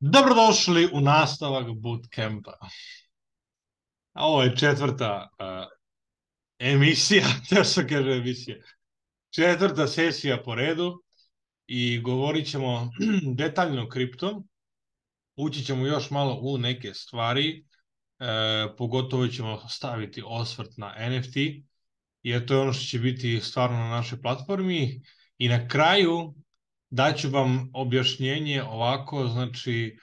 Dobrodošli u nastavak bootcampa. Ovo je četvrta emisija, teo sam kaže emisija, četvrta sesija po redu i govorit ćemo detaljno o kripto. Ući ćemo još malo u neke stvari, pogotovo ćemo staviti osvrt na NFT, jer to je ono što će biti stvarno na našoj platformi. I na kraju daću vam objašnjenje ovako, znači,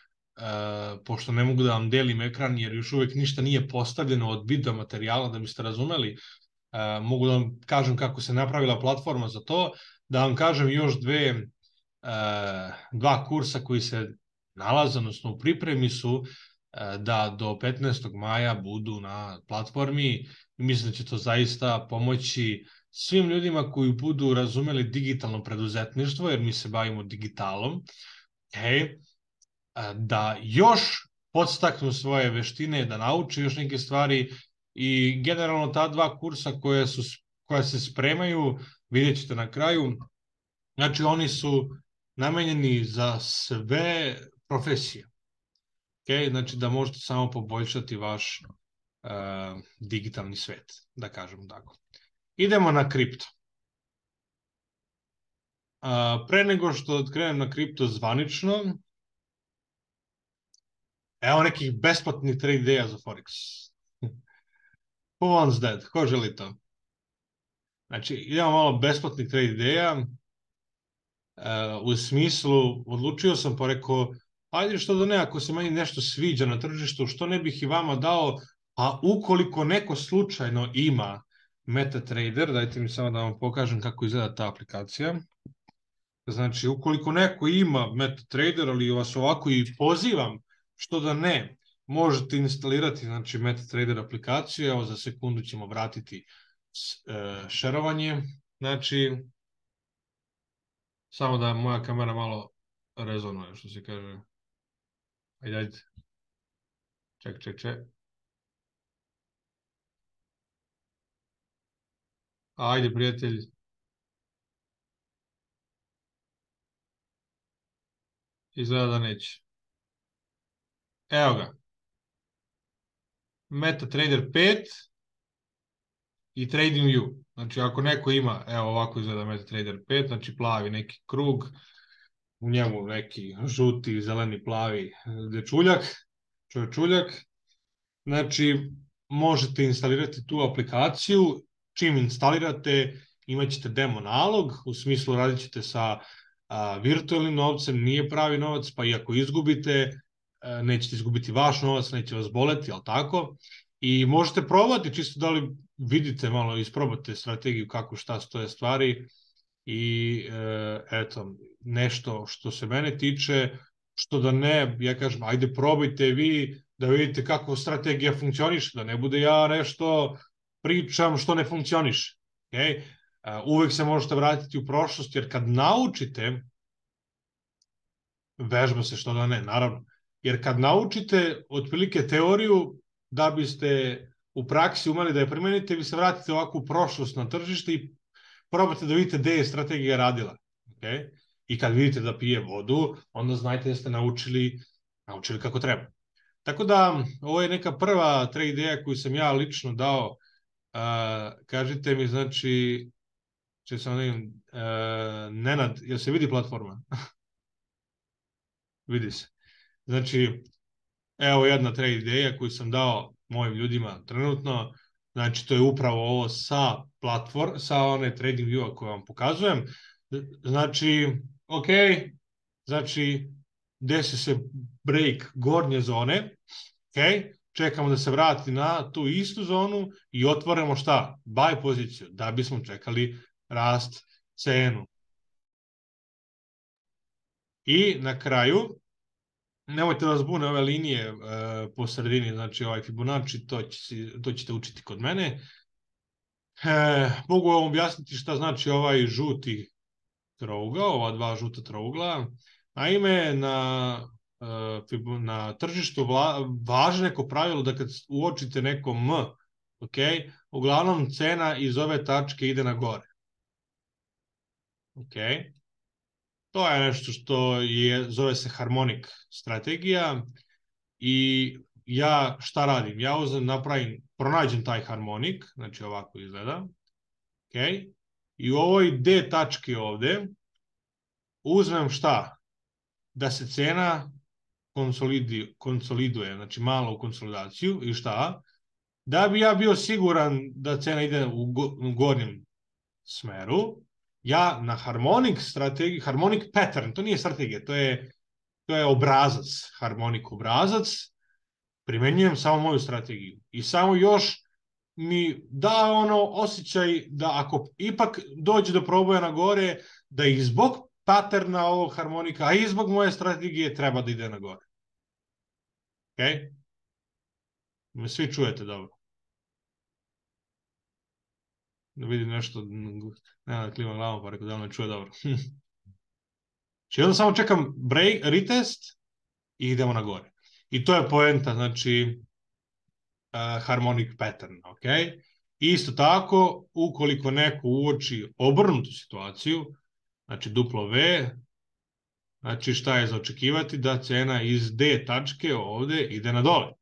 pošto ne mogu da vam delim ekran jer još uvek ništa nije postavljeno od video materijala da biste razumeli, mogu da vam kažem kako se napravila platforma za to, da vam kažem još dva kursa koji se nalaze, odnosno u pripremi su, da do 15. maja budu na platformi. Mislim da će to zaista pomoći svim ljudima koji budu razumeli digitalno preduzetništvo, jer mi se bavimo digitalom, okay, da još podstaknu svoje veštine, da nauče još neke stvari i generalno ta dva kursa koja se spremaju, vidjet ćete na kraju, znači oni su namenjeni za sve profesije. Okay? Znači da možete samo poboljšati vaš digitalni svet, da kažem tako. Idemo na kripto. Pre nego što krenem na kripto zvanično, evo nekih besplatnih 3 ideja za Forex. Who wants that? Ko želi to? Znači, idemo malo besplatnih 3 ideja. U smislu, odlučio sam pa rekao, ajde što da ne, ako se meni nešto sviđa na tržištu, što ne bih i vama dao, a ukoliko neko slučajno ima MetaTrader, dajte mi samo da vam pokažem kako izgleda ta aplikacija. Znači, ukoliko neko ima MetaTrader, ali vas ovako i pozivam, što da ne, možete instalirati, znači, MetaTrader aplikaciju. Evo, za sekundu ćemo vratiti šerovanje. Znači, samo da moja kamera malo rezonuje, što se kaže. Ajde. Ček. Ajde, prijatelj. Izgleda da neće. Evo ga. MetaTrader 5 i TradingView. Znači, ako neko ima, evo ovako izgleda MetaTrader 5, znači plavi neki krug, u njemu neki žuti, zeleni, plavi dečuljak, čovječuljak. Znači, možete instalirati tu aplikaciju. Čim instalirate, imat ćete demo nalog, u smislu radit ćete sa virtualnim novcem, nije pravi novac, pa i ako izgubite, nećete izgubiti vaš novac, neće vas boleti, ali tako? I možete probati, čisto da li vidite malo, isprobate strategiju kako šta stoje stvari i eto, nešto što se mene tiče, što da ne, ja kažem, ajde probajte vi da vidite kako strategija funkcioniše, da ne bude ja nešto pričam što ne funkcioniše. Okay? Uvek se možete vratiti u prošlost, jer kad naučite, vežba se što da ne, naravno, jer kad naučite otprilike teoriju, da biste u praksi umeli da je primenite, vi se vratite ovako u prošlost na tržište i probate da vidite gde je strategija radila. Okay? I kad vidite da pije vodu, onda znajte da ste naučili kako treba. Tako da, ovo je neka prva 3 ideja koju sam ja lično dao. Kažite mi, znači, Nenad, jel se vidi platforma? Vidi se. Znači, evo jedna 3 ideja koju sam dao mojim ljudima trenutno. Znači, to je upravo ovo sa one TradingView-a koje vam pokazujem. Znači, ok, znači, desi se break gornje zone, ok, čekamo da se vrati na tu istu zonu i otvorimo šta? Buy poziciju, da bismo čekali rast cenu. I na kraju, nemojte vas bune ove linije po sredini, znači ovaj Fibonacci, to ćete učiti kod mene. Mogu vam objasniti šta znači ovaj žuti trougao, ova dva žuta trougla. Naime, na tržištu važi neko pravilo da kad uočite neko M, okay, uglavnom cena iz ove tačke ide na gore. Okay. To je nešto što zove se harmonik strategija i ja šta radim? Ja pronađem taj harmonik, znači ovako izgleda, okay? I u ovoj D tački ovde uzmem šta? Da se cena konsoliduje, znači malo u konsolidaciju i šta? Da bi ja bio siguran da cena ide u gornjem smeru, ja na harmonic pattern, to nije strategija, to je obrazac, harmonik obrazac, primenjujem samo moju strategiju. I samo još mi da ono osjećaj da ako ipak dođe do proboja na gore, da i zbog paterna ovog harmonika, a i zbog moje strategije treba da ide na gore. Ok? Me svi čujete dobro. Da vidim nešto, nema da klima glavom, pa rekao da me čuje dobro. Znači, onda samo čekam retest i idemo na gore. I to je poenta, znači, harmonic pattern, ok? Isto tako, ukoliko neko uoči obrnutu situaciju, znači duplo V, znači šta je za očekivati? Da cena iz D tačke ovde ide na dole.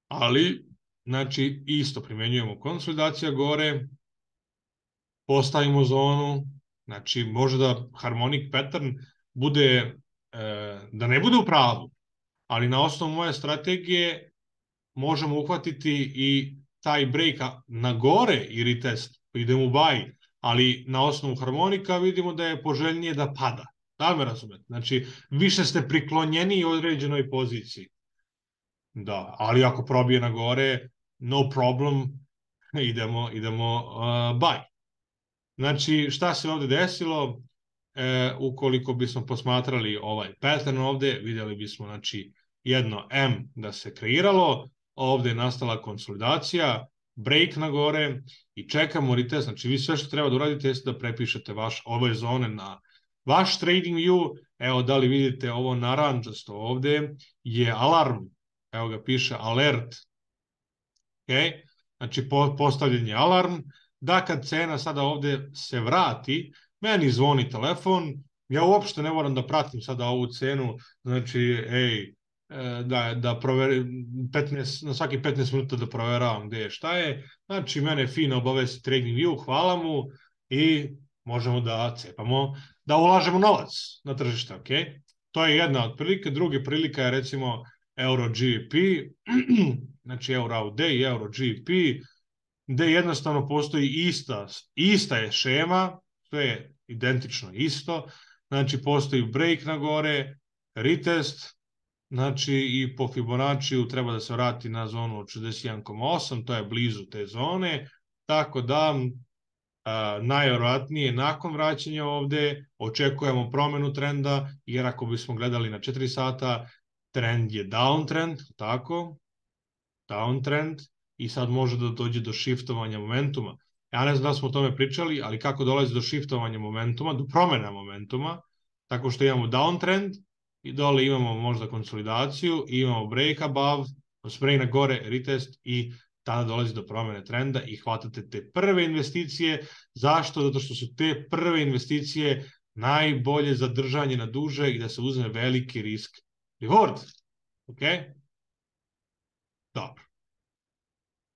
Ali, znači, isto primenjujemo konsolidacija gore, postavimo zonu, znači može da harmonic pattern bude, da ne bude u pravu, ali na osnovu moje strategije možemo uhvatiti i taj break na gore i retest, idemo u buy, ali na osnovu harmonika vidimo da je poželjnije da pada. Da li me razumete? Znači, više ste priklonjeni određenoj poziciji. Da, ali ako probije na gore, no problem, idemo buy. Znači, šta se ovde desilo? Ukoliko bismo posmatrali ovaj pattern ovde, vidjeli bismo znači, jedno M da se kreiralo, ovde je nastala konsolidacija, break na gore i čekamo retest. Znači, vi sve što treba da uradite je da prepišete ove zone na vaš trading view. Evo, da li vidite ovo naranđasto ovde je alarm. Evo ga piše alert. Okay? Znači, postavljen je alarm da kad cena sada ovde se vrati, meni zvoni telefon, ja uopšte ne moram da pratim sada ovu cenu, znači, da proverim na svaki 15 minuta da proveravam gde je šta je, znači mene fino obavesti trading view, hvala mu i možemo da cepamo, da ulažemo novac na tržište, ok? To je jedna od prilike, druga prilika je recimo Euro GBP, znači Euro AUD i Euro GBP, gde jednostavno postoji ista je šema, to je identično isto, znači postoji break na gore, retest, znači i po Fibonacci treba da se vrati na zonu od 61,8, to je blizu te zone, tako da najverovatnije nakon vraćanja ovde očekujemo promenu trenda, jer ako bismo gledali na 4 sata, trend je downtrend, tako, downtrend, i sad može da dođe do shiftovanja momentuma. Ja ne znam da smo o tome pričali, ali kako dolazi do shiftovanja momentuma, do promena momentuma, tako što imamo downtrend i dole imamo možda konsolidaciju i imamo break above, break na gore, retest i tada dolazi do promene trenda i hvatate te prve investicije. Zašto? Zato što su te prve investicije najbolje za držanje na duže i da se uzme veliki risk reward. Ok? Dobro.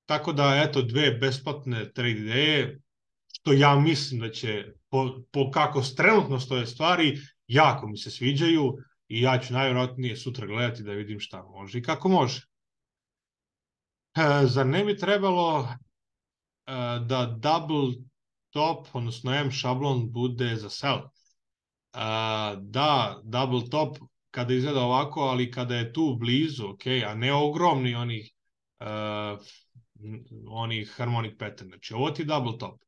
Tako da, eto, dve besplatne trade ideje, što ja mislim da će, po kako trenutno stoje stvari, jako mi se sviđaju i ja ću najvjerojatnije sutra gledati da vidim šta može i kako može. Zar ne bi trebalo da double top, odnosno M šablon bude za sell? Da, double top kada izgleda ovako, ali kada je tu blizu, ok, a ne ogromni onih harmonic pattern. Znači, ovo ti je double top.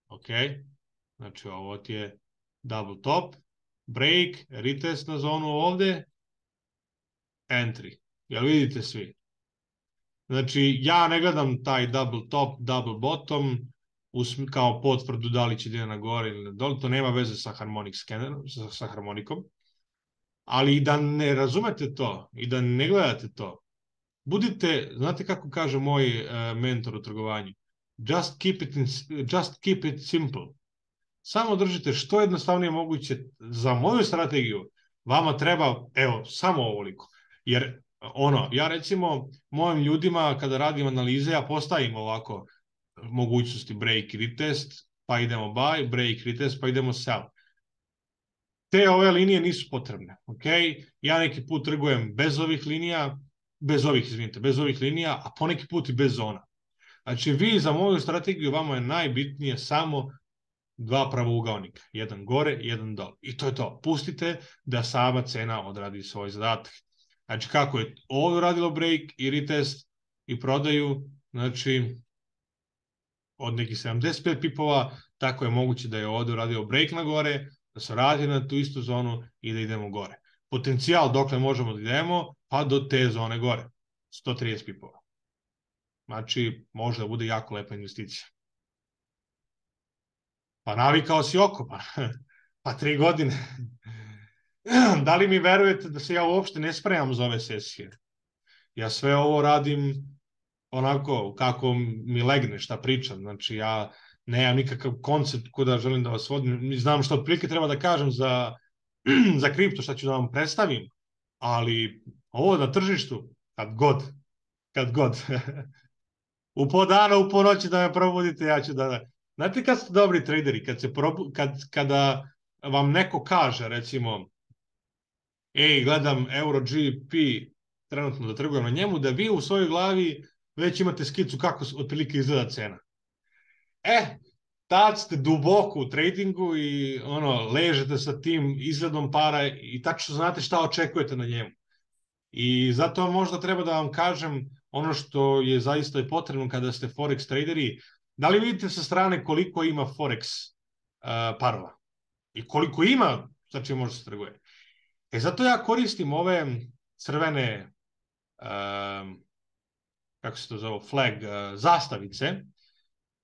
Ok? Znači, ovo ti je double top, break, retest na zonu ovde, entry. Jel vidite svi? Znači, ja ne gledam taj double top, double bottom, kao potvrdu da li će ide na gore ili na dole, to nema veze sa harmonic scannerom, sa harmonikom. Ali i da ne razumete to, i da ne gledate to, budite, znate kako kaže moj mentor u trgovanju, just keep it simple. samo držite što jednostavnije moguće. Za moju strategiju vama treba, evo, samo ovoliko. Jer ja recimo mojim ljudima kada radim analize, ja postavim ovako mogućnosti break, retest, pa idemo buy, break, retest, pa idemo sell. Te ove linije nisu potrebne, ok? Ja neki put trgujem bez ovih linija, bez ovih linija, a poneki put i bez zona. Znači, vi za moju strategiju, vama je najbitnije samo dva pravougaonika. Jedan gore, jedan dole. I to je to. Pustite da sama cena odradi svoj zadatak. Znači, kako je ovdje radilo break i retest i prodaju, znači, od nekih 75 pipova, tako je moguće da je ovdje radio break na gore, da se vrati na tu istu zonu i da idemo gore. Potencijal dokle možemo da idemo, pa do te zone gore. 130 pipova. Znači, može da bude jako lepa investicija. Pa navikao si oko, pa 3 godine. Da li mi verujete da se ja uopšte ne spremam za ove sesije? Ja sve ovo radim onako kako mi legne, šta pričam. Znači, ja nemam nikakav koncept kuda želim da vas vodim. Znam što otprilike treba da kažem za kripto, šta ću da vam predstavim, ali ovo na tržištu, kad god. U po dana, u po noći da me probudite, ja ću da... Znate kad ste dobri traderi, kada vam neko kaže, recimo, gledam Euro GP, trenutno da trgujem na njemu, da vi u svojoj glavi već imate skicu kako otprilike izgleda cena. Tad ste duboko u tradingu i ležete sa tim izgledom para i tačno znate šta očekujete na njemu. I zato možda treba da vam kažem ono što je zaista i potrebno kada ste forex traderi. Da li vidite sa strane koliko ima forex parova? I koliko ima, znači može se trguje. Zato ja koristim ove crvene, kako se to zove, flag, zastavice,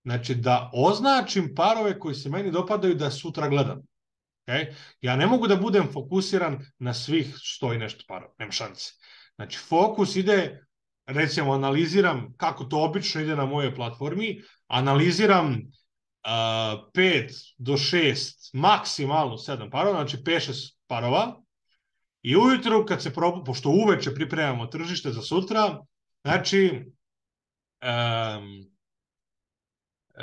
znači da označim parove koji se meni dopadaju da sutra gledam. Okay? Ja ne mogu da budem fokusiran na svih 100 i nešto parova, nema šanse. Znači fokus ide, recimo analiziram kako to obično ide na mojoj platformi, analiziram 5 do 6, maksimalno 7 parova, znači 5-6 parova i ujutru kad se pošto uveče pripremamo tržište za sutra, znači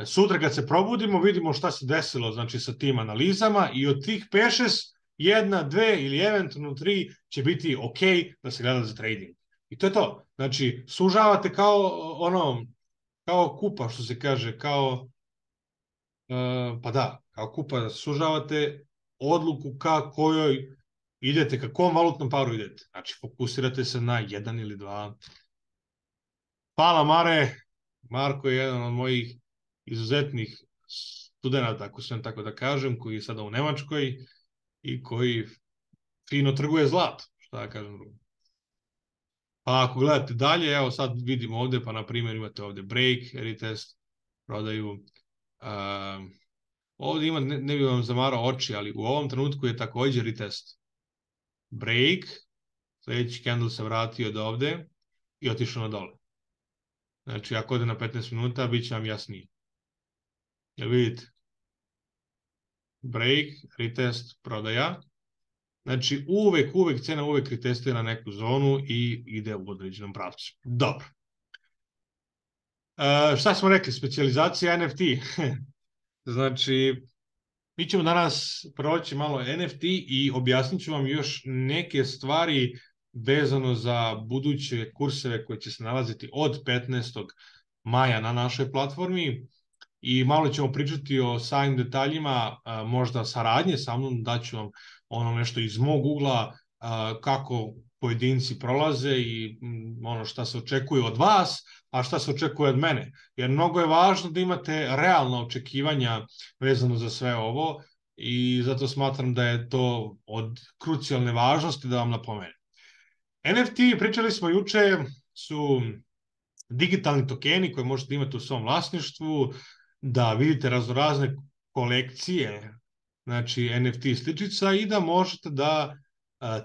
sutra kad se probudimo vidimo šta se desilo znači sa tim analizama i od tih 5-6 1, 2 ili eventualno 3 će biti ok da se gleda za trading. I to je to. Znači, sužavate kao kupa, što se kaže, kao kupa, sužavate odluku ka kojoj idete, ka kom valutnom paru idete. Znači, fokusirate se na 1 ili 2. Hvala, Mare. Marko je jedan od mojih izuzetnih studenta, ako sam tako da kažem, koji je sada u Nemačkoj i koji fino trguje zlato, šta da kažem drugo. Pa ako gledate dalje, evo sad vidimo ovde, pa na primjer imate ovde break, retest, prodaju. Ovde ima, ne bih vam zamarao oči, ali u ovom trenutku je takođe retest. Break, sledeći candle se vratio do ovde i otišao na dole. Znači, ako ode na 15 minuta, bit će vam jasnije. Jel vidite? Break, retest, prodaja. Znači, uvek cena uvek retestuje na neku zonu i ide u određenom pravcu. Dobro. Šta smo rekli? Specijalizacija NFT. Znači, mi ćemo danas proći malo NFT i objasnit ću vam još neke stvari vezano za buduće kurseve koje će se nalaziti od 15. maja na našoj platformi i malo ćemo pričati o samim detaljima, možda saradnje sa mnom, daću vam nešto iz mog ugla, kako pojedinci prolaze i ono šta se očekuje od vas, a šta se očekuje od mene. Jer mnogo je važno da imate realna očekivanja vezano za sve ovo i zato smatram da je to od krucijalne važnosti da vam napomenem. NFT, pričali smo juče, su digitalni tokeni koje možete imati u svom vlasništvu, da vidite raznorazne kolekcije, znači NFT sličica i da možete da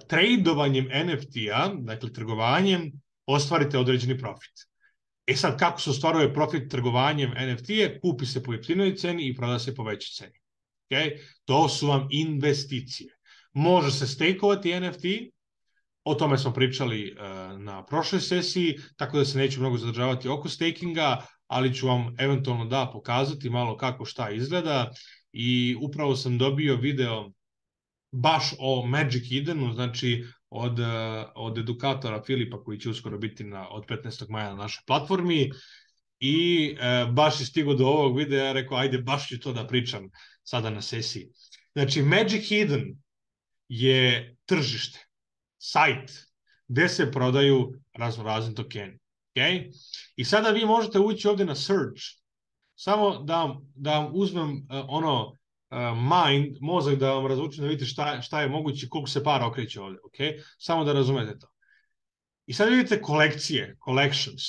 tradovanjem NFT-a, dakle trgovanjem, ostvarite određeni profit. Sad, kako se ostvaruje profit trgovanjem NFT-a? Kupi se po jeftinoj ceni i proda se po većoj ceni. Okay? To su vam investicije. Može se stakeovati NFT, o tome smo pričali na prošloj sesiji, tako da se neću mnogo zadržavati oko stakinga, ali ću vam eventualno pokazati malo kako šta izgleda i upravo sam dobio video baš o Magic Edenu, znači od edukatora Filipa koji će uskoro biti od 15. maja na našoj platformi i baš je stigo do ovog videa, rekao ajde baš ću to da pričam sada na sesiji. Znači Magic Eden je tržište, sajt gde se prodaju razni tokeni. Okay? I sada vi možete ući ovde na search, samo da vam uzmem mozak da vam razvučem da vidite šta je moguće, koliko se para okreće ovde. Okay? Samo da razumete to. I sad vidite kolekcije, collections.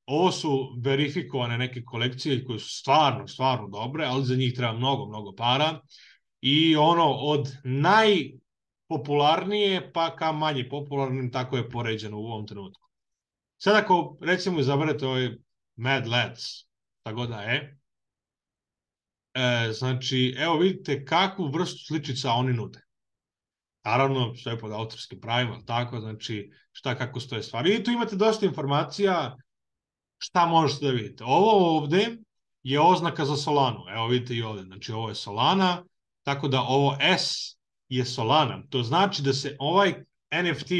Ovo su verifikovane neke kolekcije koje su stvarno dobre, ali za njih treba mnogo para. I od najpopularnije pa ka manje popularnim, tako je poređeno u ovom trenutku. Sad ako recimo izaberete ovaj Mad Lads, tako god da je, znači evo vidite kakvu vrstu sličica oni nude. Naravno, sve pod autorskim pravima, tako, znači kako stoje stvari. I tu imate dosta informacija šta možete da vidite. Ovo ovde je oznaka za Solanu. Evo vidite i ovde, znači ovo je Solana, tako da ovo S je Solana. To znači da se ovaj NFT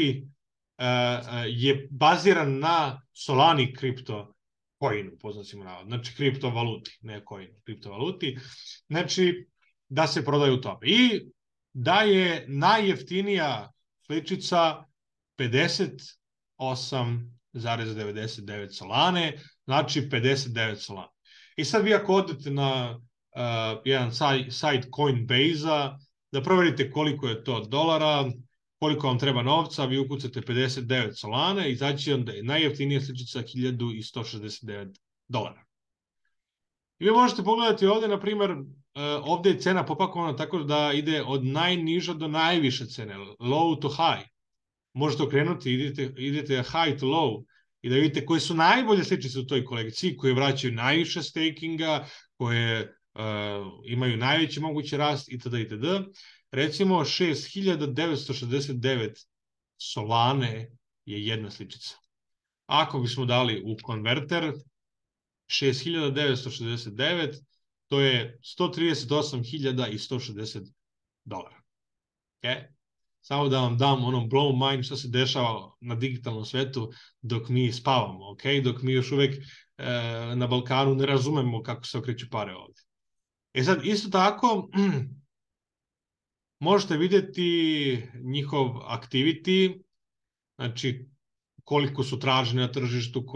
je baziran na Solani kripto coinu, poznacimo navod. Znači kriptovaluti, ne coinu, kriptovaluti. Znači da se prodaju tome. I da je najjeftinija sličica 58,99 Solane, znači 59 Solana. I sad vi ako odete na jedan sajt Coinbase-a, da proverite koliko je to dolara, koliko vam treba novca, vi ukucate 59 Solane i izaći onda je najjeftinija sličica $1169. I vi možete pogledati ovde, na primjer, ovde je cena popakovana tako da ide od najniža do najviše cene, low to high. Možete okrenuti, idete high to low i da vidite koje su najbolje sličice u toj kolekciji, koje vraćaju najviše stakinga, koje imaju najveći mogući rast itd. Recimo 6969 Solane je jedna sličica. Ako bismo dali u konverter 6969, to je $138.160. Okay? Samo da vam dam blow mind što se dešava na digitalnom svetu dok mi spavamo, okay? Dok mi još uvek na Balkanu ne razumemo kako se okreću pare ovde. Sad, isto tako, možete vidjeti njihov activity, znači koliko su traženi na tržištu,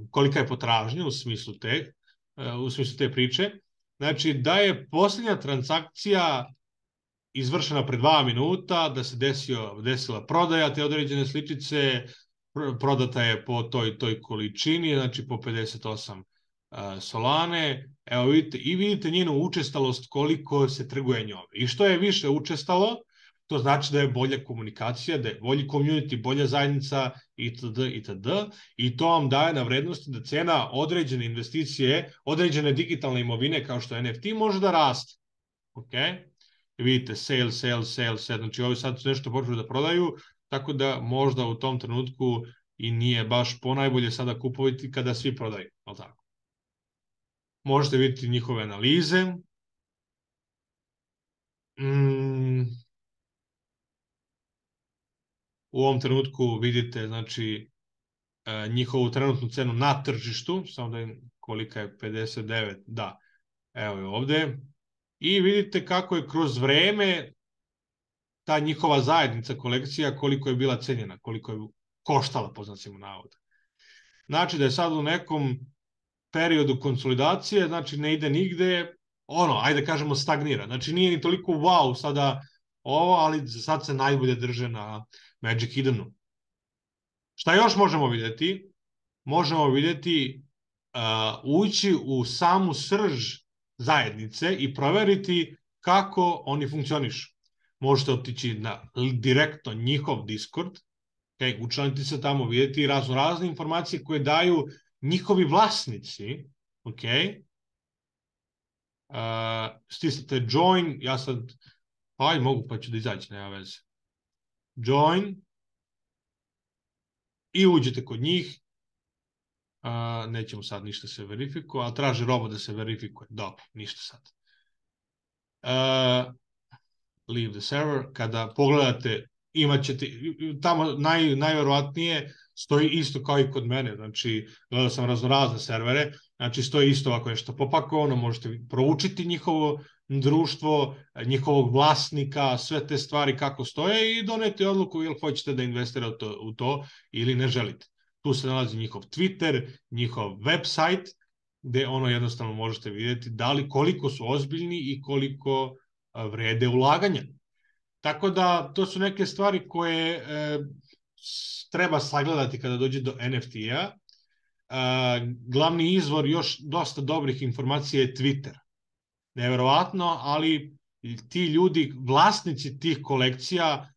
kolika je potražnja u smislu te priče. Znači da je posljednja transakcija izvršena pre 2 minuta, da se desila prodaja te određene sličice, prodata je po toj količini, znači po 58 Solane. Evo vidite njenu učestalost koliko se trguje njome. I što je više učestalo, to znači da je bolja komunikacija, da je bolji community, bolja zajednica itd. I to vam daje na vrednosti da cena određene investicije, određene digitalne imovine kao što je NFT može da raste. Okay? Vidite, sale, znači ovi sad su nešto počeli da prodaju, tako da možda u tom trenutku i nije baš ponajbolje sada kupovati kada svi prodaju. Tako. Možete vidjeti njihove analize. U ovom trenutku vidite, znači, njihovu trenutnu cenu na tržištu, samo da im kolika je 59, da, evo je ovde. I vidite kako je kroz vreme ta njihova zajednica, kolekcija, koliko je bila cenjena, koliko je koštala, po znacima navoda. Znači da je sad u nekom periodu konsolidacije, znači ne ide nigde, ajde kažemo stagnira. Znači nije ni toliko wow sada ovo, ali sad se najbolje drže na Magic Edenu. Šta još možemo vidjeti? Možemo vidjeti ući u samu srž zajednice i proveriti kako oni funkcionišu. Možete otići na direktno njihov Discord, učlaniti se tamo, vidjeti razne informacije koje daju njihovi vlasnici, stisnete join, ja sad, aj mogu pa ću da izaći, nema veze. Join i uđete kod njih. Nećemo sad ništa se verifikuje, ali traži robot da se verifikuje. Dobro, ništa sad. Leave the server. Kada pogledate, imat ćete, tamo najverovatnije stoji isto kao i kod mene. Znači, gledao sam raznorazne servere, znači stoji isto ovako nešto popakovano, možete proučiti njihovo društvo, njihovog vlasnika, sve te stvari kako stoje i doneti odluku ili hoćete da investirate u to ili ne želite. Tu se nalazi njihov Twitter, njihov website, gde ono jednostavno možete vidjeti da li koliko su ozbiljni i koliko vrede ulaganja. Tako da to su neke stvari koje treba sagledati kada dođe do NFT-a. Glavni izvor još dosta dobrih informacija je Twitter. Neverovatno, ali ti ljudi, vlasnici tih kolekcija,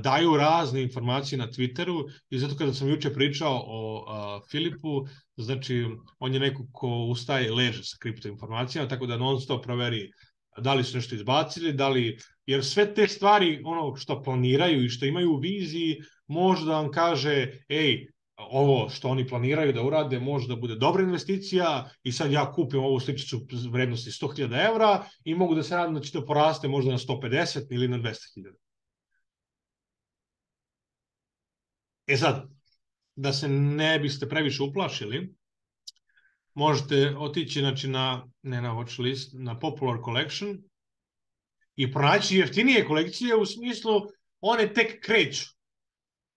daju razne informacije na Twitteru i zato kada sam juče pričao o Filipu, znači on je neko ko ustaje i leže sa kripto informacijama, tako da non stop proveri da li su nešto izbacili, da li, jer sve te stvari ono što planiraju i što imaju u viziji može da vam kaže, ej, ovo što oni planiraju da urade može da bude dobra investicija i sad ja kupim ovu sličicu vrednosti 100.000 evra i mogu da se radim da će to poraste možda na 150 ili na 200.000. E sad, da se ne biste previše uplašili, možete otići znači, ne na watch list, na Popular Collection i pronaći jeftinije kolekcije u smislu one tek kreću.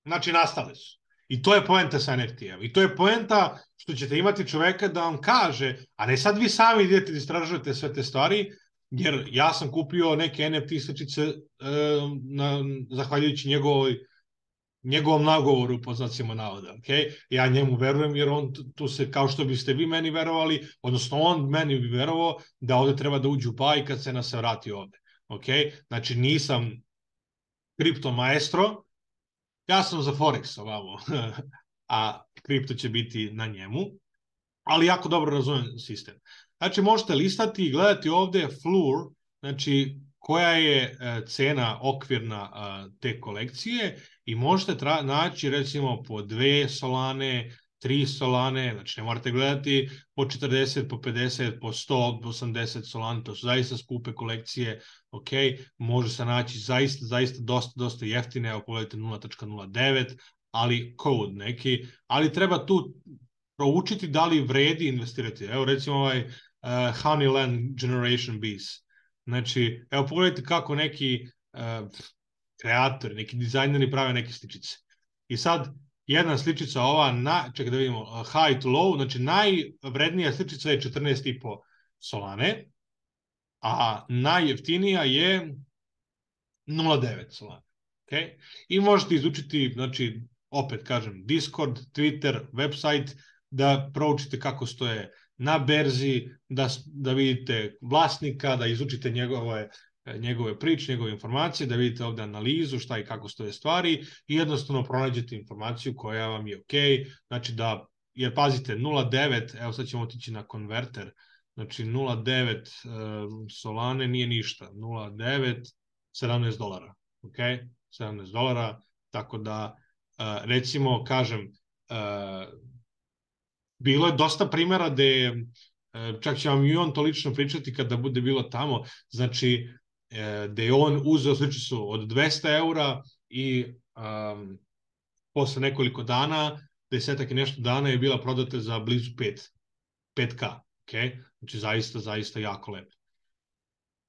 Znači nastale su. I to je poenta sa NFT-em. I to je poenta što ćete imati čoveka da vam kaže, a ne sad vi sami idete da istražujete sve te stvari, jer ja sam kupio neke NFT sličice zahvaljujući njegovom nagovoru, po znacima navoda. Okay? Ja njemu verujem jer on tu se, kao što biste vi meni verovali, odnosno on meni bi verovao da ovde treba da uđu pa i kad cena se vrati ovde. Okay? Znači nisam kripto maestro, ja sam za Forex ovamo, a kripto će biti na njemu, ali jako dobro razumem sistem. Znači možete listati i gledati ovde floor, znači koja je cena okvirna te kolekcije i možete naći recimo po 2 solane, 3 solane, znači ne morate gledati po 40, po 50, po 100, po 80 solana, to su zaista skupe kolekcije, ok, može se naći zaista dosta jeftine, evo pogledajte 0.09, ali code neki, ali treba tu proučiti da li vredi investirati. Evo recimo ovaj Honeyland Generation Bees. Znači, evo pogledajte kako neki kreatori, neki dizajneri prave neke sličice. I sad, jedna sličica ova, čekaj da vidimo, high to low, znači najvrednija sličica je 14,5 solane, a najjeftinija je 0,9 solane. Okay? I možete izučiti, znači, opet kažem, Discord, Twitter, website, da proučite kako stoje na berzi, da vidite vlasnika, da izučite njegove priče, njegove informacije, da vidite ovde analizu, šta i kako stoje stvari i jednostavno pronađete informaciju koja vam je ok. Znači da, jer pazite, 0,9, evo sad ćemo otići na konverter, znači 0,9 solane nije ništa, 0,9, $17, ok? $17, tako da recimo, kažem, bilo je dosta primjera gde čak će vam i on to lično pričati kada bude bilo tamo, znači gde je on uzeo sličicu od 200 eura i posle nekoliko dana, 10 i nešto dana je bila prodata za blizu 5K, okay? Znači zaista jako lepo.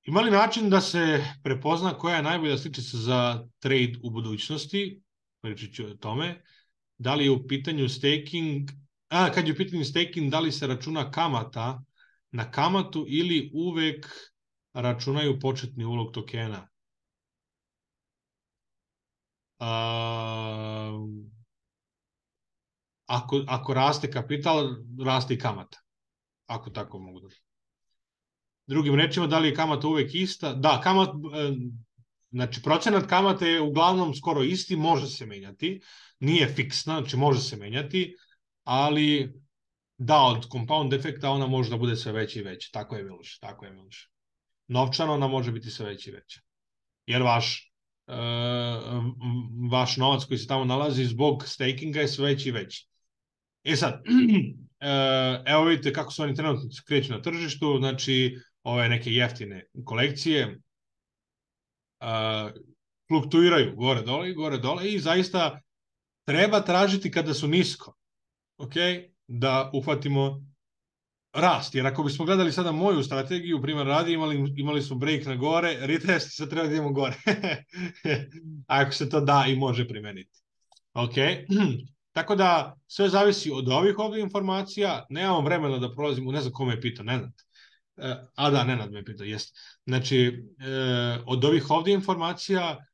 Ima li način da se prepozna koja je najbolja sličica za trade u budućnosti? Pričat ću o tome. Da li je u pitanju staking, kad je u pitanju staking, da li se računa kamata na kamatu ili uvek računaju početni ulog tokena? Ako raste kapital, raste i kamata. Ako tako mogu da. Drugim rečima, da li je kamata uvek ista? Da, znači procenat kamate je uglavnom skoro isti, može se menjati, nije fiksna, znači može se menjati, ali da od compound efekta ona može da bude sve veća i veća. Tako je, Miloš, tako je, Miloš. Novčano ona može biti sve veća i veća. Jer vaš novac koji se tamo nalazi zbog stakinga je sve veći i veći. E sad, evo vidite kako se oni trenutno kreću na tržištu, znači ove neke jeftine kolekcije fluktuiraju gore dole i zaista treba tražiti kada su nisko, ok, da uhvatimo rast, jer ako bismo gledali sada moju strategiju, primjer radi, imali smo break na gore, retest, sad treba da idemo gore. Ako se to da i može primeniti. Ok, tako da sve zavisi od ovih ovdje informacija, nemam vremena da prolazimo, ne znam ko me pita, Nenad. A da, Nenad me pita, jest. Znači, od ovih ovdje informacija,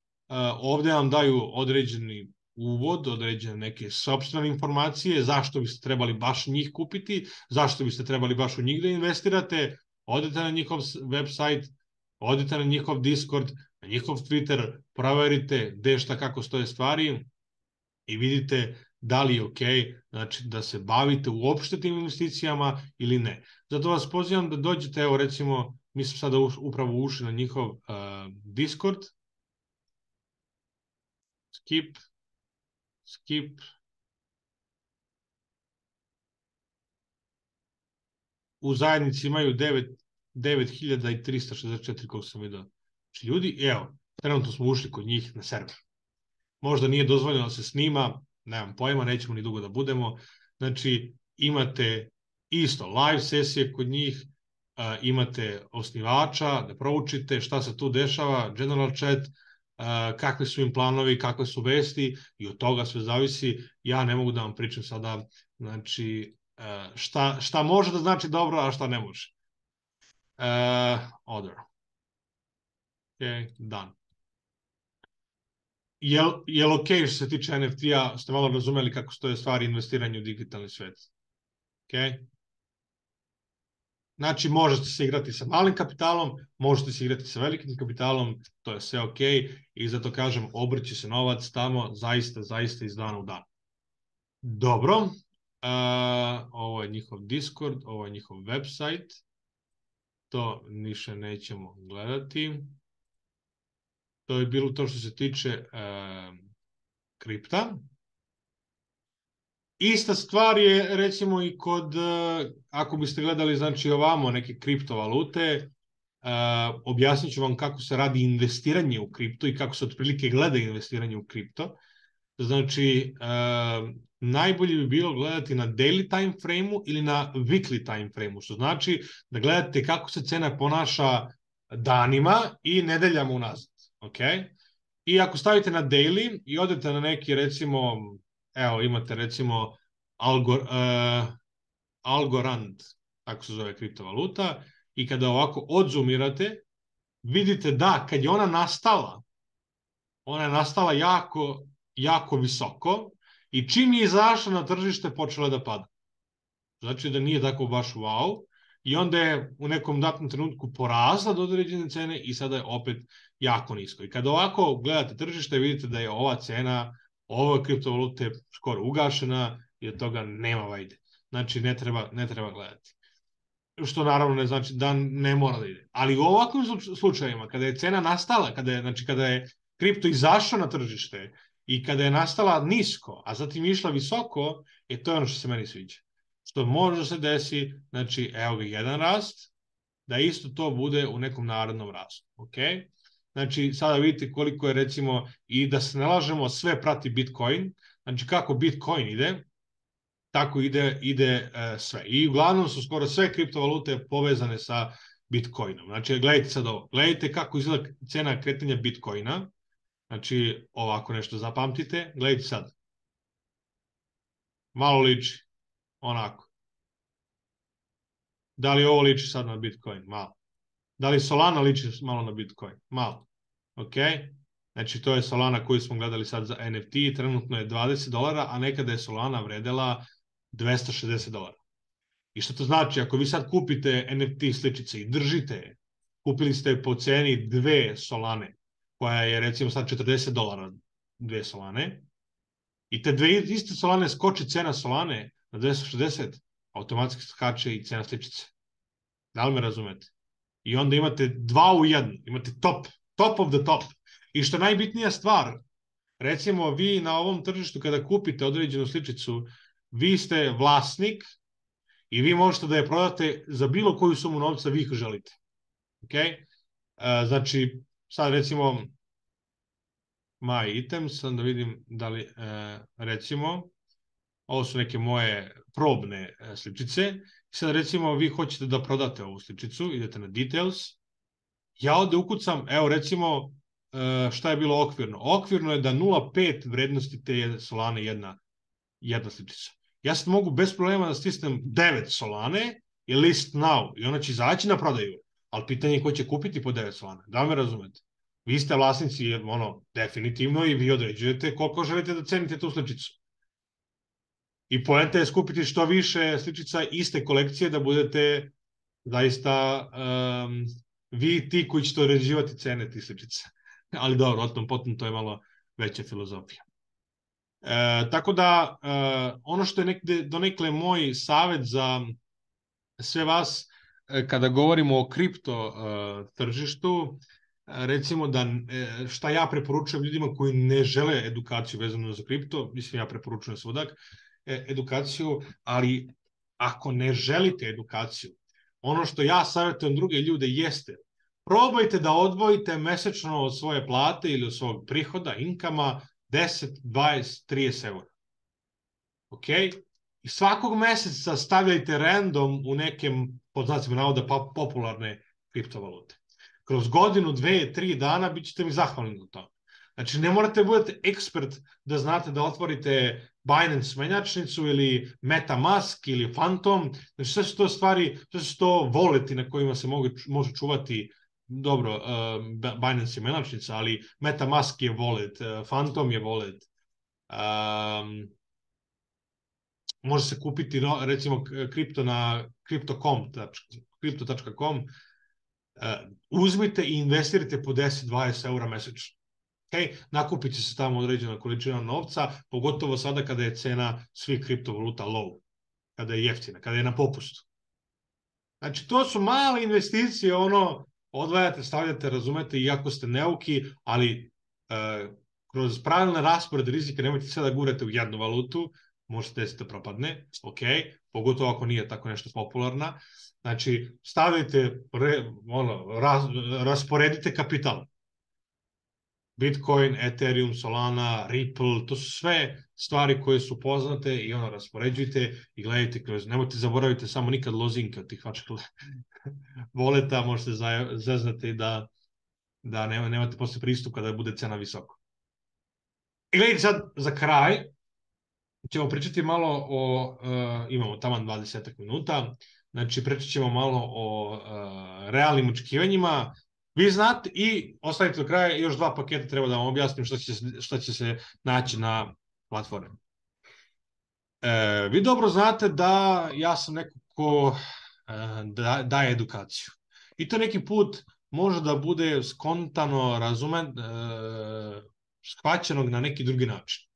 ovdje vam daju određeni uvod, određene neke sopstvene informacije, zašto biste trebali baš njih kupiti, zašto biste trebali baš u njih da investirate, odete na njihov website, odete na njihov Discord, na njihov Twitter, proverite gde šta kako stoje stvari i vidite da li je ok, znači da se bavite uopšte tim investicijama ili ne. Zato vas pozivam da dođete, evo recimo, mi smo sada upravo ušli na njihov Discord, skip, u zajednici imaju 9364 koliko sam vidio. Znači ljudi, evo, trenutno smo ušli kod njih na server. Možda nije dozvoljeno da se snima, nemam pojma, nećemo ni dugo da budemo. Znači, imate isto live sesije kod njih, imate osnivača, da proučite šta se tu dešava, general chat, kakvi su im planovi, kakve su vesti i od toga sve zavisi. Ja ne mogu da vam pričam sada, znači, šta može da znači dobro, a šta ne može. Other. Ok, done. Je li ok što se tiče NFT-a, ste malo razumeli kako stoje stvari investiranje u digitalni svet? Ok? Znači, možete se igrati sa malim kapitalom, možete se igrati sa velikim kapitalom, to je sve ok i zato kažem, obrće se novac tamo zaista iz dana u dan. Dobro, ovo je njihov Discord, ovo je njihov website, to više nećemo gledati. To je bilo to što se tiče kripta. Ista stvar je recimo i kod, ako biste gledali znači ovamo neke kriptovalute, objasnit ću vam kako se radi investiranje u kripto i kako se otprilike gleda investiranje u kripto. Znači, najbolje bi bilo gledati na daily time frame-u ili na weekly time frame-u, što znači da gledate kako se cena ponaša danima i nedeljama unazad. Okay? I ako stavite na daily i odete na neki recimo, evo imate recimo Algorand, tako se zove kriptovaluta, i kada ovako odzoomirate, vidite da kad je ona je nastala jako visoko i čim je izašla na tržište počela da pada. Znači da nije tako baš wow. I onda je u nekom datnom trenutku porasla do određene cene i sada je opet jako nisko. I kada ovako gledate tržište, vidite da je ova cena, ove kriptovalute skoro ugašena i od toga nema vajde. Znači ne treba gledati. Što naravno ne znači da ne mora da ide. Ali u ovakvim slučajima, kada je cena nastala, kada je kripto izašao na tržište i kada je nastala nisko, a zatim išla visoko, to je ono što se meni sviđa. Što može se desi, znači evo ga jedan rast, da isto to bude u nekom narednom rastu. Ok? Znači sada vidite koliko je recimo, i da se ne lažemo, sve prati Bitcoin, znači kako Bitcoin ide, tako ide sve. I uglavnom su skoro sve kriptovalute povezane sa Bitcoinom. Znači gledajte sad ovo, gledajte kako izgleda cena kretanja Bitcoina, znači ovako nešto zapamtite, gledajte sad. Malo liči. Onako. Da li ovo liči sad na Bitcoin? Malo. Da li Solana liči malo na Bitcoin? Malo. Ok? Znači to je Solana koju smo gledali sad za NFT, trenutno je $20, a nekada je Solana vredela $260. I što to znači? Ako vi sad kupite NFT sličice i držite je, kupili ste po ceni 2 Solane, koja je recimo sad $40 2 Solane, i te dve iste Solane skoči cena Solane na 260, automatski skače i cena sličice. Da li me razumete? I onda imate 2 u 1, imate top of the top. I što najbitnija stvar, recimo vi na ovom tržištu kada kupite određenu sličicu, vi ste vlasnik i vi možete da je prodate za bilo koju sumu novca vi ih želite. Okay? Znači, sad recimo my items, da vidim da li, recimo, ovo su neke moje probne sličice. Sad recimo vi hoćete da prodate ovu sličicu, idete na details, ja ovde ukucam, evo recimo šta je bilo okvirno. Okvirno je da 0,5 vrednosti te Solane jedna sličica. Ja sad mogu bez problema da stisnem 9 Solane i list now i ona će izaći na prodaju, ali pitanje je ko će kupiti po 9 Solane. Da li me razumete? Vi ste vlasnici, definitivno, i vi određujete koliko želite da cenite tu sličicu. I poenta je skupiti što više sličica iste kolekcije da budete zaista vi ti koji ćete određivati cene tih sličica. Ali dobro, o tom potom to je malo veća filozofija. Tako da, ono što je donekle moj savet za sve vas, kada govorimo o kripto tržištu, recimo da šta ja preporučujem ljudima koji ne žele edukaciju vezanu za kripto, mislim ja preporučujem svudak edukaciju, ali ako ne želite edukaciju, ono što ja savjetujem druge ljude jeste probajte da odvojite mesečno od svoje plate ili od svog prihoda, inkama, 10, 20, 30 eura. Ok? I svakog meseca stavljajte random u nekem, pod znacima navoda, popularne kriptovalute. Kroz godinu, 2, 3 dana bit ćete mi zahvalni na to. Znači, ne morate budete ekspert da znate da otvorite Binance menjačnicu ili MetaMask ili Phantom. Znači, sve su to stvari, sve su to voleti na kojima se može čuvati. Dobro, Binance je menjačnica, ali MetaMask je wallet, Phantom je wallet. Može se kupiti, recimo, kripto na crypto.com. Uzmite i investirite po 10-20 eura mesečno. Okay? Nakupit će se tamo određena količina novca, pogotovo sada kada je cena svih kriptovaluta low, kada je jeftina, kada je na popustu. Znači, to su male investicije, odvajate, stavljate, razumete, iako ste neuki, ali kroz pravilne raspored rizika nemojte sve da gurate u jednu valutu, možete desiti da propadne, ok, pogotovo ako nije tako nešto popularna. Znači, stavljajte, rasporedite kapital. Bitcoin, Ethereum, Solana, Ripple, to su sve stvari koje su poznate i raspoređujte i gledajte kroz, nemojte zaboraviti samo nikad lozinke od tih vaših voleta, možete zeznati da nemate posle pristup kada bude cena visoko. I gledajte sad, za kraj, ćemo pričati malo imamo taman 20 minuta, znači pričat ćemo malo o realnim očekivanjima. Vi znate i ostavite do kraja još 2 paketa, treba da vam objasnim šta će se naći na platformi. Vi dobro znate da ja sam neko ko daje edukaciju. I to neki put može da bude skontano shvaćenog na neki drugi način.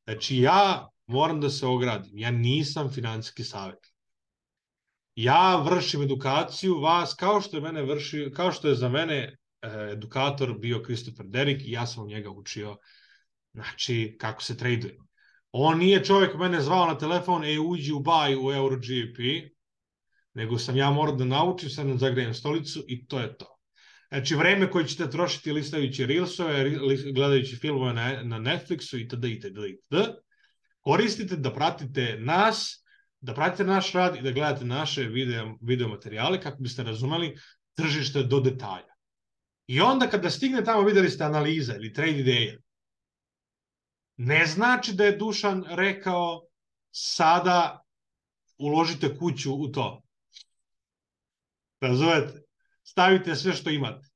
Znači ja moram da se ogradim, ja nisam finansijski savjetnik. Ja vršim edukaciju vas kao što je za mene edukator bio Christopher Derrick i ja sam od njega učio, znači, kako se traduje. On nije čovjek mene zvao na telefon, uđi u buy u EuroGBP, nego sam ja morao da naučim, sad zagrejem stolicu i to je to. Znači, vreme koje ćete trošiti listajući reelsove, gledajući filmove na Netflixu itd. Koristite da pratite nas, da pratite naš rad i da gledate naše video materijale kako biste razumeli tržište do detalja. I onda kada stigne tamo, videli ste analiza ili trade ideje, ne znači da je Dušan rekao sada uložite kuću u to. Razumete? Stavite sve što imate.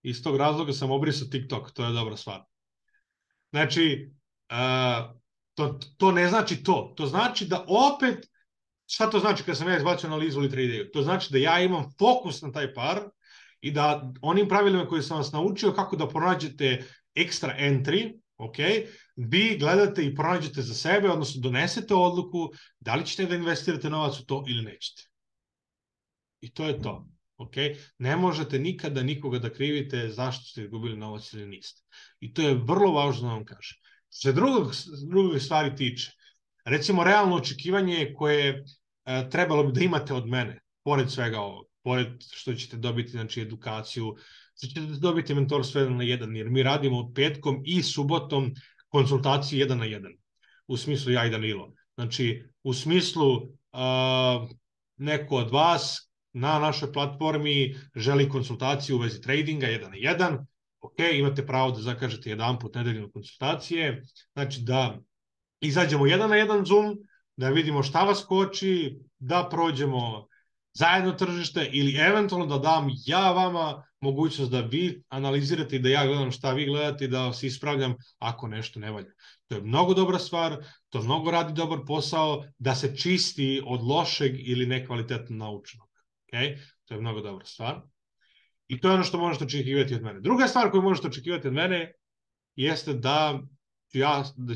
Iz tog razloga sam obrisao TikTok, to je dobra stvar. Znači, to ne znači to. To znači da opet, šta to znači kada sam ja izbacio analizu ili trade? To znači da ja imam fokus na taj par i da onim pravilima koje sam vas naučio kako da pronađete extra entry, Ok? Vi gledate i pronađete za sebe, odnosno donesete odluku da li ćete da investirate novac u to ili nećete. I to je to. Ok? Ne možete nikada nikoga da krivite zašto ste izgubili novac ili niste. I to je vrlo važno da vam kažem. Što se drugog stvari tiče, recimo realno očekivanje koje trebalo bi da imate od mene, pored svega ovog, pored što ćete dobiti znači, edukaciju, što ćete dobiti mentorstvo 1 na 1, jer mi radimo petkom i subotom konsultacije 1 na 1. U smislu ja i Danilo. Znači, u smislu neko od vas na našoj platformi želi konsultaciju u vezi tradinga 1 na 1, ok, imate pravo da zakažete jedan put nedeljno konsultacije, znači da izađemo 1 na 1 Zoom, da vidimo šta vas koči, da prođemo zajedno tržište ili eventualno da dam ja vama mogućnost da vi analizirate i da ja gledam šta vi gledate i da vas ispravljam ako nešto ne valja. To je mnogo dobra stvar, to mnogo radi dobar posao da se čisti od lošeg ili nekvalitetno naučnog. Okay? To je mnogo dobra stvar. I to je ono što možete očekivati od mene. Druga stvar koju možete očekivati od mene jeste da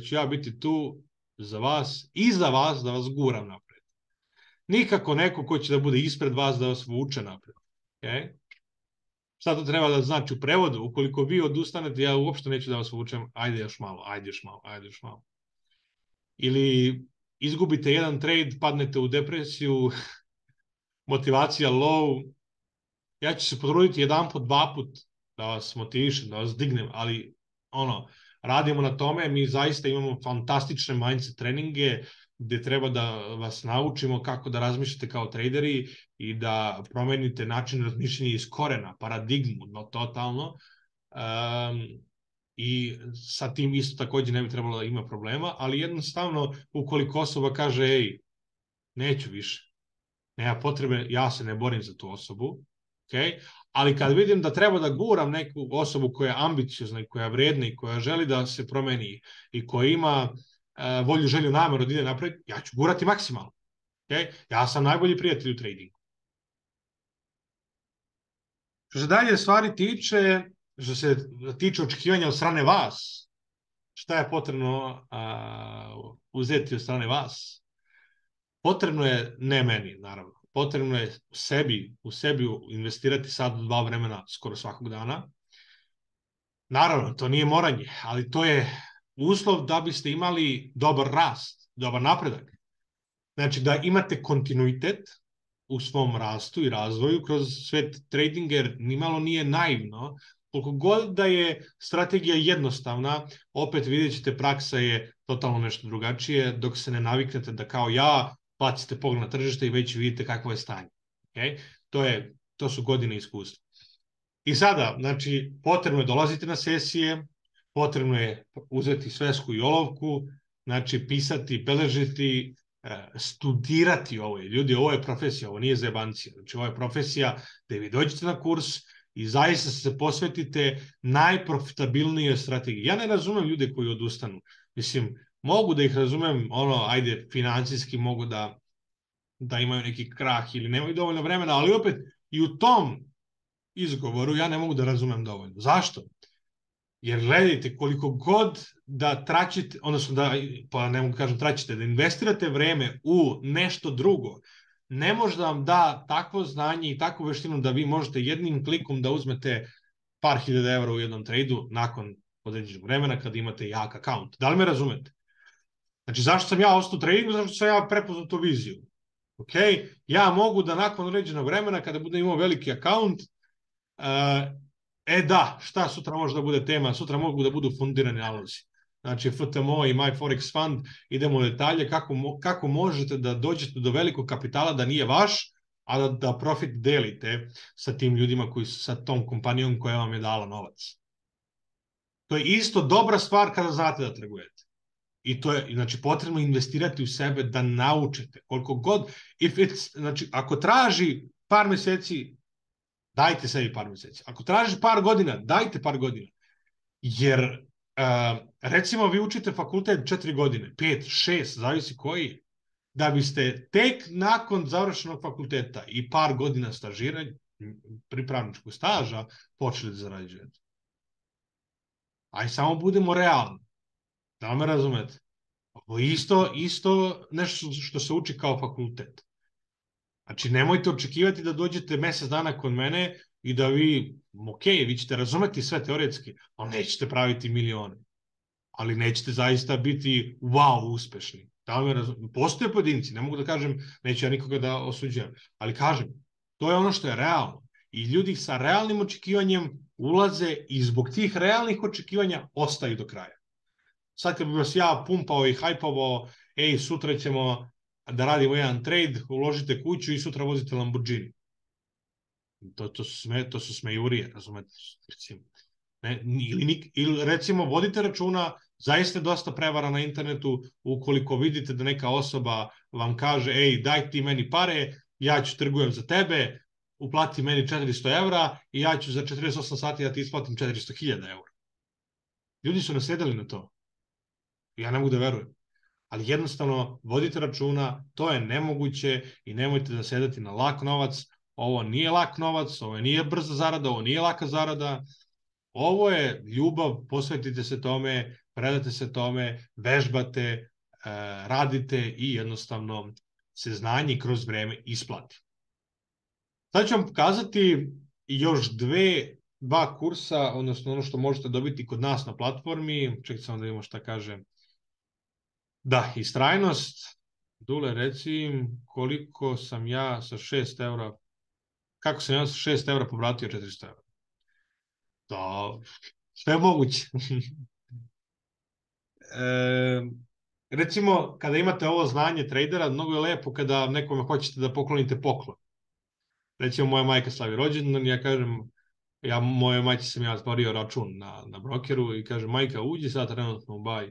ću ja biti tu za vas i za vas da vas guram napred. Nikako neko ko će da bude ispred vas da vas vuče napred. Okay? Šta to treba da znači u prevodu? Ukoliko vi odustanete, ja uopšte neću da vas vučem, ajde još malo, ajde još malo, ajde još malo. Ili izgubite jedan trade, padnete u depresiju, motivacija low, ja ću se potruditi jedan put, dva put da vas motivišem, da vas dignem, ali radimo na tome, mi zaista imamo fantastične mindset treninge gde treba da vas naučimo kako da razmišljate kao traderi i da promenite način razmišljanja iz korena, paradigmu, no totalno. I sa tim isto takođe ne bi trebalo da ima problema, ali jednostavno ukoliko osoba kaže, ej, neću više, nema potrebe, ja se ne borim za tu osobu, okay? Ali kad vidim da treba da guram neku osobu koja je ambiciozna i koja je vredna i koja želi da se promeni i koja ima volju, želju, nameru da ide napred, ja ću gurati maksimalno. Okay? Ja sam najbolji prijatelj u tradingu. Što se dalje stvari tiče, što se tiče očekivanja od strane vas, šta je potrebno uzeti od strane vas? Potrebno je, ne meni, naravno, potrebno je u sebi investirati sad 2 vremena skoro svakog dana. Naravno, to nije moranje, ali to je uslov da biste imali dobar rast, dobar napredak. Znači da imate kontinuitet u svom rastu i razvoju kroz svet tradinga, jer nimalo nije naivno. Koliko god da je strategija jednostavna, opet vidjet ćete praksa je totalno nešto drugačije, dok se ne naviknete da kao ja bacite pogled na tržište i već vidite kakvo je stanje. Okay? To su godine iskustva. I sada, znači, potrebno je dolaziti na sesije, potrebno je uzeti svesku i olovku, znači, pisati, beležiti, studirati ovo. Ljudi, ovo je profesija, ovo nije zajebancija. Znači, ovo je profesija gde vi dođete na kurs i zaista se posvetite najprofitabilnijoj strategiji. Ja ne razumem ljude koji odustanu. Mislim, mogu da ih razumem, ajde, financijski mogu da imaju neki krah ili nemaju dovoljno vremena, ali opet i u tom izgovoru ja ne mogu da razumem dovoljno. Zašto? Jer gledajte, koliko god da traćite, odnosno da, pa ne mogu kažem traćite, da investirate vreme u nešto drugo, ne može da vam da takvo znanje i takvu veštinu da vi možete jednim klikom da uzmete par hiljada evra u jednom tradu nakon određenog vremena kada imate jak akaunt. Da li me razumete? Znači, zašto sam ja ostao u tradingu? Zašto sam ja prepoznao tu viziju? Ok, ja mogu da nakon određenog vremena kada budem imao veliki akaunt, da, šta sutra može da bude tema? Sutra mogu da budu fundirani nalozi. Znači, FTMO i MyForex Fund, idemo u detalje kako možete da dođete do velikog kapitala da nije vaš, a da profit delite sa tim ljudima sa tom kompanijom koja vam je dala novac. To je isto dobra stvar kada znate da trgujete. I to je, znači, potrebno investirati u sebe da naučite. Koliko god, znači, ako traži par meseci, dajte sebi par meseci. Ako traži par godina, dajte par godina. Jer, recimo, vi učite fakultet 4 godine, 5, 6, zavisi koji, da biste tek nakon završenog fakulteta i par godina stažiranja, pripravničkog staža, počeli da zarađujete. Aj samo budemo realni. Da li me razumete? Ovo je isto nešto što se uči kao fakultet. Znači, nemojte očekivati da dođete mesec dana kod mene i da vi, ok, vi ćete razumeti sve teoretski, ali nećete praviti milione. Ali nećete zaista biti wow uspešni. Da li me postoje pojedinci, ne mogu da kažem, neću ja nikoga da osuđujem, ali kažem, to je ono što je realno. I ljudi sa realnim očekivanjem ulaze i zbog tih realnih očekivanja ostaju do kraja. Sad kad bih vas ja pumpao i hajpovao, ej, sutra ćemo da radimo jedan trade, uložite kuću i sutra vozite Lamborghini. To su smejurije, razumete? Ne, ili recimo vodite računa, zaista je dosta prevara na internetu ukoliko vidite da neka osoba vam kaže, ej, daj ti meni pare, ja ću trgujem za tebe, uplati meni 400 evra i ja ću za 48 sati da ti isplatim 400.000 evra. Ljudi su nasedali na to. Ja ne mogu da verujem. Ali jednostavno vodite računa, to je nemoguće i nemojte da sedate na lak novac. Ovo nije lak novac, ovo nije brza zarada, ovo nije laka zarada. Ovo je ljubav, posvetite se tome, predate se tome, vežbate, radite i jednostavno se znanje kroz vreme isplati. Sad ću vam pokazati još dva kursa, odnosno ono što možete dobiti kod nas na platformi. Čekaj samo da vidimo šta kaže. Da, istrajnost. Dule, reci koliko sam ja sa 6 evra, kako sam ja sa 6 evra povratio 400 evra. Da, sve je moguće. Recimo, kada imate ovo znanje tradera, mnogo je lepo kada nekome hoćete da poklonite poklon. Recimo, moja majka slavi rođendan, ja kažem, moje majci sam ja otvorio račun na brokeru i kažem, majka, uđi sad trenutno u baj,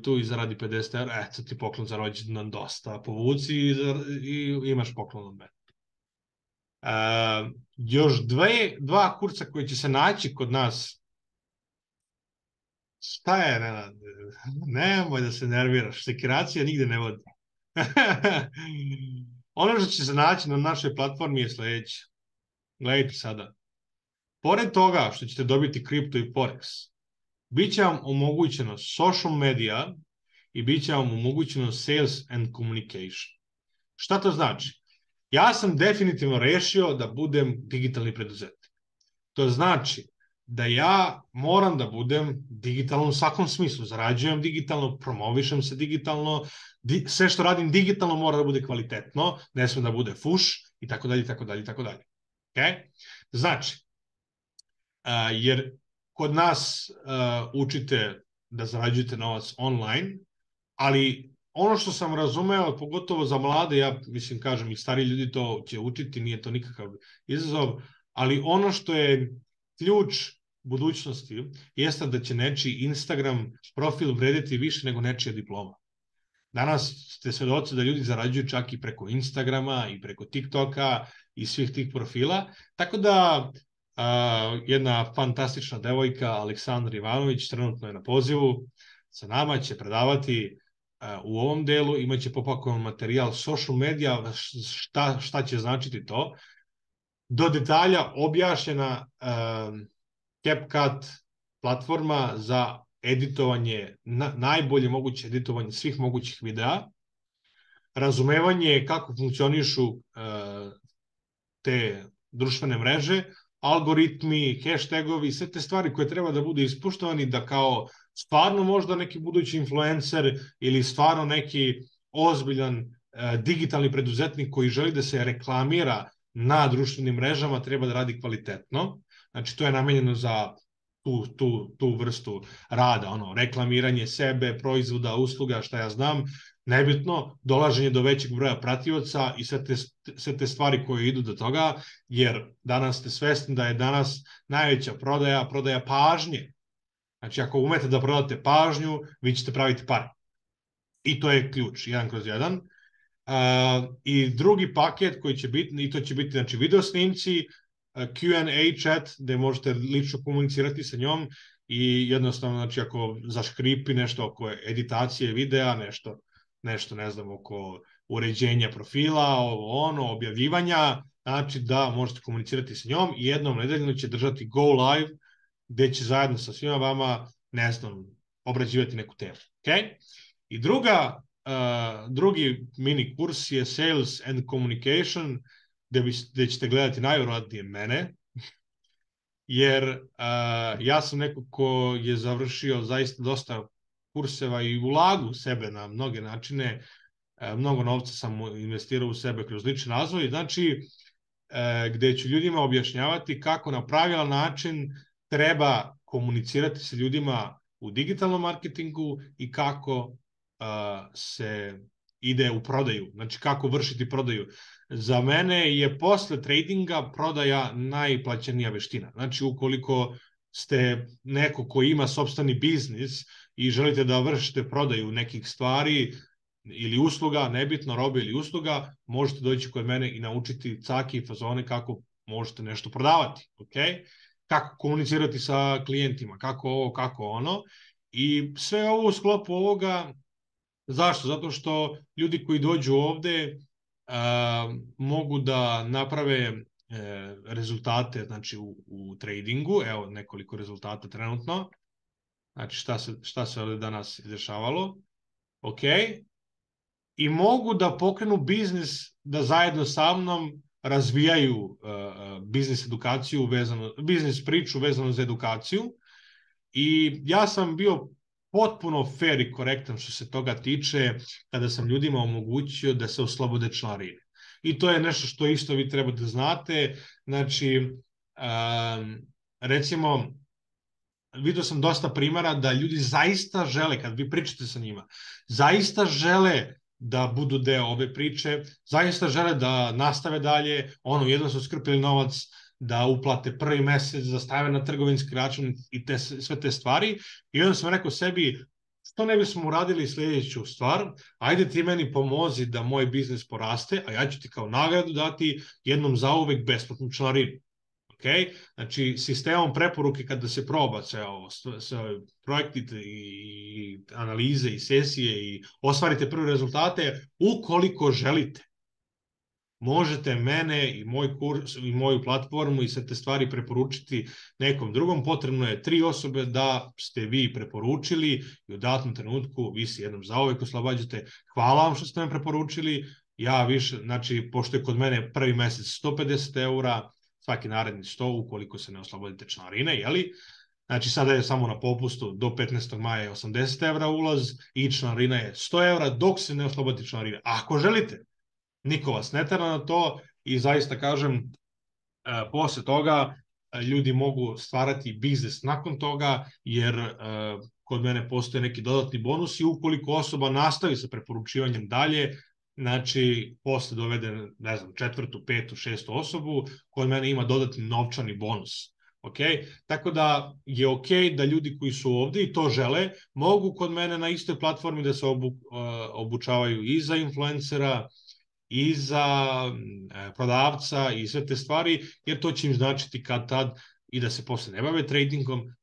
tu i zaradi 50 evra, eto ti poklon za rođendan dosta, povuci i imaš poklon od mene. Još dva kursa koji će se naći kod nas. Šta je, Nenad? Nemoj da se nerviraš, sekiracija nigde ne vodi. Ono što će se naći na našoj platformi je sledeće. Gledajte sada. Pored toga što ćete dobiti kripto i forex, bit će vam omogućeno social media i bit će vam omogućeno sales and communication. Šta to znači? Ja sam definitivno rešio da budem digitalni preduzetnik. To znači da ja moram da budem digitalno u svakom smislu. Zarađujem digitalno, promovišem se digitalno, sve što radim digitalno mora da bude kvalitetno, ne sme da bude fuš i tako dalje, tako dalje, tako dalje. Znači, jer kod nas učite da zarađujete novac online, ali ono što sam razumeo, pogotovo za mlade, ja mislim, kažem, i stari ljudi to će učiti, nije to nikakav izazov, ali ono što je ključ budućnosti jeste da će nečiji Instagram profil vrediti više nego nečija diploma. Danas ste svedoci da ljudi zarađuju čak i preko Instagrama i preko TikToka i svih tih profila, tako da jedna fantastična devojka, Aleksandra Ivanović, trenutno je na pozivu, sa nama će predavati u ovom delu, imaće popakovan materijal social media, šta će značiti to, do detalja objašnjena CapCut platforma za editovanje, najbolje moguće editovanje svih mogućih videa, razumevanje kako funkcionišu te društvene mreže, algoritmi, hashtagovi, sve te stvari koje treba da budu ispuštovani da kao stvarno možda neki budući influencer ili stvarno neki ozbiljan digitalni preduzetnik koji želi da se reklamira na društvenim mrežama treba da radi kvalitetno. Znači, to je namenjeno za tu vrstu rada, reklamiranje sebe, proizvoda, usluga, šta ja znam, nebitno, dolaženje do većeg broja pratioca i sve te stvari koje idu do toga, jer danas ste svesni da je danas najveća prodaja pažnje. Znači, ako umete da prodate pažnju, vi ćete praviti pare. I to je ključ, 1/1. I drugi paket koji će biti, i to će biti, znači, video snimci, Q&A chat, gde možete lično komunicirati sa njom i jednostavno, znači, ako zaškripi nešto oko editacije videa, nešto, ne znam, oko uređenja profila, objavljivanja, znači da možete komunicirati sa njom i jednom nedeljno će držati Go Live, gde će zajedno sa svima vama, ne znam, obrađivati neku temu. Okay? I drugi mini kurs je Sales and Communication, gde ćete gledati najvjerojatnije mene, jer ja sam neko ko je završio zaista dosta kurseva i ulagu sebe na mnoge načine, mnogo novca sam investirao u sebe kroz lični razvoj, znači gde ću ljudima objašnjavati kako na pravilan način treba komunicirati sa ljudima u digitalnom marketingu i kako se ide u prodaju, znači kako vršiti prodaju. Za mene je posle tradinga prodaja najplaćenija veština. Znači ukoliko ste neko ko ima sopstveni biznis i želite da vršite prodaju nekih stvari ili usluga, nebitno robe ili usluga, možete doći kod mene i naučiti cake i fazone kako možete nešto prodavati. Okay? Kako komunicirati sa klijentima, kako ovo, kako ono. I sve ovo u sklopu ovoga. Zašto? Zato što ljudi koji dođu ovde mogu da naprave rezultate, znači u tradingu, evo nekoliko rezultata trenutno, znači šta se ovde danas izdešavalo, ok, i mogu da pokrenu biznis, da zajedno sa mnom razvijaju biznis edukaciju, biznis priču vezanu za edukaciju, i ja sam bio potpuno fair i korektan što se toga tiče kada sam ljudima omogućio da se oslobode članarine. I to je nešto što isto vi treba da znate. Znači, recimo, vidio sam dosta primjera da ljudi zaista žele, kad vi pričate sa njima, zaista žele da budu deo ove priče, zaista žele da nastave dalje, jedno su skrpili novac da uplate prvi mesec, da stave na trgovinski račun i sve te stvari. I onda sam rekao sebi, što ne bismo uradili sljedeću stvar, ajde ti meni pomozi da moj biznis poraste, a ja ću ti kao nagradu dati jednom zauvek besplatnu članarinu. Okay? Znači, sistemom preporuke kada se proba sve projekti i analize i sesije i ostvarite prve rezultate, ukoliko želite, možete mene i moj kurs i moju platformu i sve te stvari preporučiti nekom drugom. Potrebno je 3 osobe da ste vi preporučili i u datom trenutku vi se jednom zauvek oslobađate. Hvala vam što ste me preporučili. Ja više, znači, pošto je kod mene prvi mesec 150 eura, svaki naredni 100 ukoliko se ne oslobodite članarine, jeli? Znači, sada je samo na popustu, do 15. maja je 80 evra ulaz i članarina je 100 evra dok se ne oslobodite članarine. Ako želite, niko vas ne tera na to i zaista kažem, posle toga ljudi mogu stvarati biznis nakon toga, jer kod mene postoje neki dodatni bonus i ukoliko osoba nastavi sa preporučivanjem dalje, znači posle dovede, ne znam, 4., 5., 6. osobu, kod mene ima dodatni novčani bonus. Okay? Tako da je ok da ljudi koji su ovde i to žele, mogu kod mene na istoj platformi da se obučavaju i za influencera, i za prodavca i sve te stvari, jer to će im značiti kad tad i da se posle ne bave tradingom,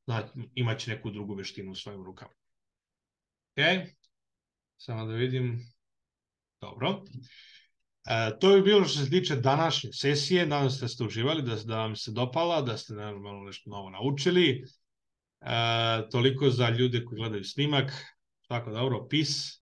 imaće neku drugu veštinu u svojim rukama. Ok, samo da vidim. Dobro. To bi bilo što se tiče današnje sesije. Nadam se da ste uživali, da vam se dopala, da ste normalno nešto novo naučili. Toliko za ljude koji gledaju snimak. Tako dobro, peace.